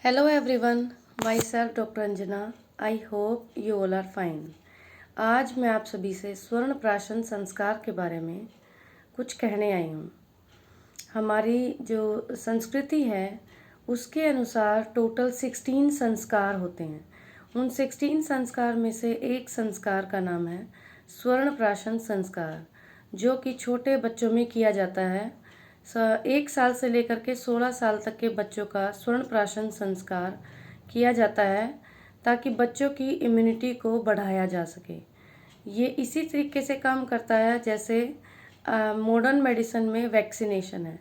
Hello everyone, myself doctor Anjana. I hope you all are fine. आज मैं आप सभी से स्वर्ण प्राशन संस्कार के बारे में कुछ कहने आई हूँ। हमारी जो संस्कृति है उसके अनुसार टोटल 16 संस्कार होते हैं। उन 16 संस्कार में से एक संस्कार का नाम है स्वर्ण प्राशन संस्कार, जो कि छोटे बच्चों में किया जाता है। 1 साल से लेकर के 16 साल तक के बच्चों का स्वर्ण प्राशन संस्कार किया जाता है ताकि बच्चों की इम्यूनिटी को बढ़ाया जा सके। ये इसी तरीके से काम करता है जैसे मॉडर्न मेडिसिन में वैक्सीनेशन है।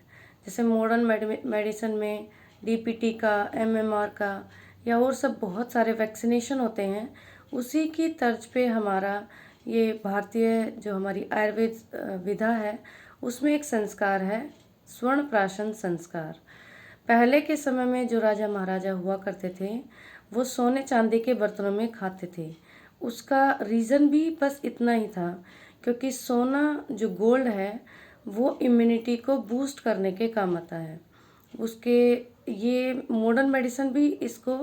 जैसे मॉडर्न मेडिसिन में डीपीटी का, एमएमआर का या और सब बहुत सारे वैक्सीनेशन होते हैं। उसी की तर्ज पे हमारा ये भारतीय जो हमारी आयुर्वेद विधा है उसमें एक संस्कार है स्वर्ण प्राशन संस्कार। पहले के समय में जो राजा महाराजा हुआ करते थे वो सोने चांदी के बर्तनों में खाते थे। उसका रीज़न भी बस इतना ही था क्योंकि सोना जो गोल्ड है वो इम्यूनिटी को बूस्ट करने के काम आता है। उसके ये मॉडर्न मेडिसिन भी इसको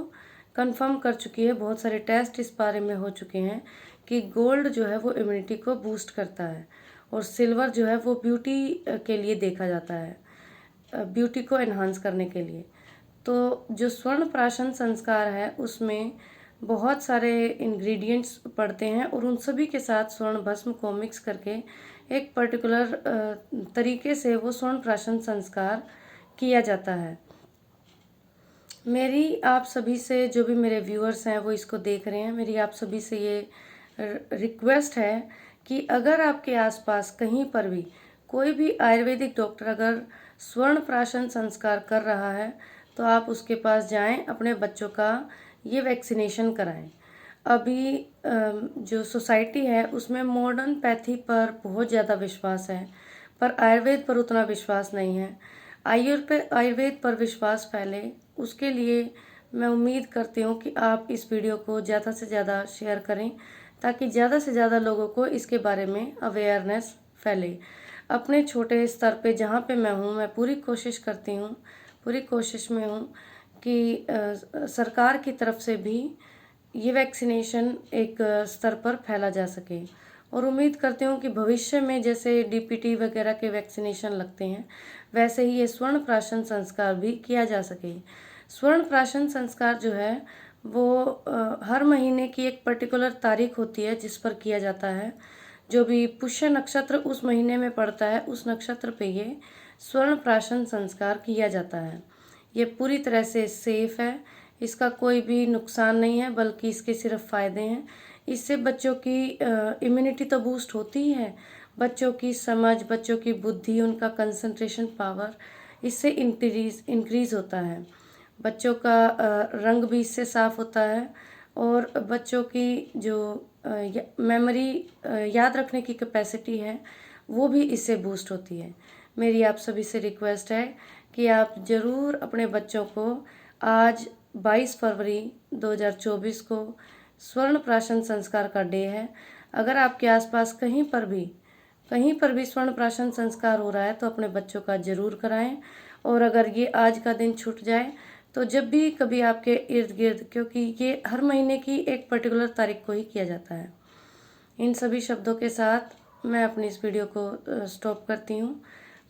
कंफर्म कर चुकी है। बहुत सारे टेस्ट इस बारे में हो चुके हैं कि गोल्ड जो है वो इम्यूनिटी को बूस्ट करता है और सिल्वर जो है वो ब्यूटी के लिए देखा जाता है, ब्यूटी को एनहांस करने के लिए। तो जो स्वर्ण प्राशन संस्कार है उसमें बहुत सारे इंग्रेडिएंट्स पड़ते हैं और उन सभी के साथ स्वर्ण भस्म को मिक्स करके एक पर्टिकुलर तरीके से वो स्वर्ण प्राशन संस्कार किया जाता है। मेरी आप सभी से, जो भी मेरे व्यूअर्स हैं वो इसको देख रहे हैं, मेरी आप सभी से ये रिक्वेस्ट है कि अगर आपके आसपास कहीं पर भी कोई भी आयुर्वेदिक डॉक्टर अगर स्वर्ण प्राशन संस्कार कर रहा है तो आप उसके पास जाएं, अपने बच्चों का ये वैक्सीनेशन कराएं। अभी जो सोसाइटी है उसमें मॉडर्न पैथी पर बहुत ज़्यादा विश्वास है पर आयुर्वेद पर उतना विश्वास नहीं है। आयुर्वेद पर विश्वास फैले उसके लिए मैं उम्मीद करती हूँ कि आप इस वीडियो को ज़्यादा से ज़्यादा शेयर करें ताकि ज़्यादा से ज़्यादा लोगों को इसके बारे में अवेयरनेस फैले। अपने छोटे स्तर पे जहाँ पे मैं हूँ, मैं पूरी कोशिश करती हूँ, पूरी कोशिश में हूँ कि सरकार की तरफ से भी ये वैक्सीनेशन एक स्तर पर फैला जा सके। और उम्मीद करती हूँ कि भविष्य में जैसे डीपीटी वगैरह के वैक्सीनेशन लगते हैं वैसे ही ये स्वर्ण प्राशन संस्कार भी किया जा सके। स्वर्ण प्राशन संस्कार जो है वो हर महीने की एक पर्टिकुलर तारीख होती है जिस पर किया जाता है। जो भी पुष्य नक्षत्र उस महीने में पड़ता है उस नक्षत्र पे ये स्वर्ण प्राशन संस्कार किया जाता है। ये पूरी तरह से सेफ है, इसका कोई भी नुकसान नहीं है बल्कि इसके सिर्फ फ़ायदे हैं। इससे बच्चों की इम्यूनिटी तो बूस्ट होती ही है, बच्चों की समझ, बच्चों की बुद्धि, उनका कंसंट्रेशन पावर इससे इंक्रीज़ होता है। बच्चों का रंग भी इससे साफ होता है और बच्चों की जो मेमोरी, याद रखने की कैपेसिटी है वो भी इससे बूस्ट होती है। मेरी आप सभी से रिक्वेस्ट है कि आप ज़रूर अपने बच्चों को आज 22 फरवरी 2024 को स्वर्ण प्राशन संस्कार का डे है। अगर आपके आसपास कहीं पर भी स्वर्ण प्राशन संस्कार हो रहा है तो अपने बच्चों का ज़रूर कराएं। और अगर ये आज का दिन छूट जाए तो जब भी कभी आपके इर्द गिर्द, क्योंकि ये हर महीने की एक पर्टिकुलर तारीख को ही किया जाता है। इन सभी शब्दों के साथ मैं अपनी इस वीडियो को स्टॉप करती हूँ।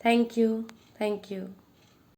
Thank you.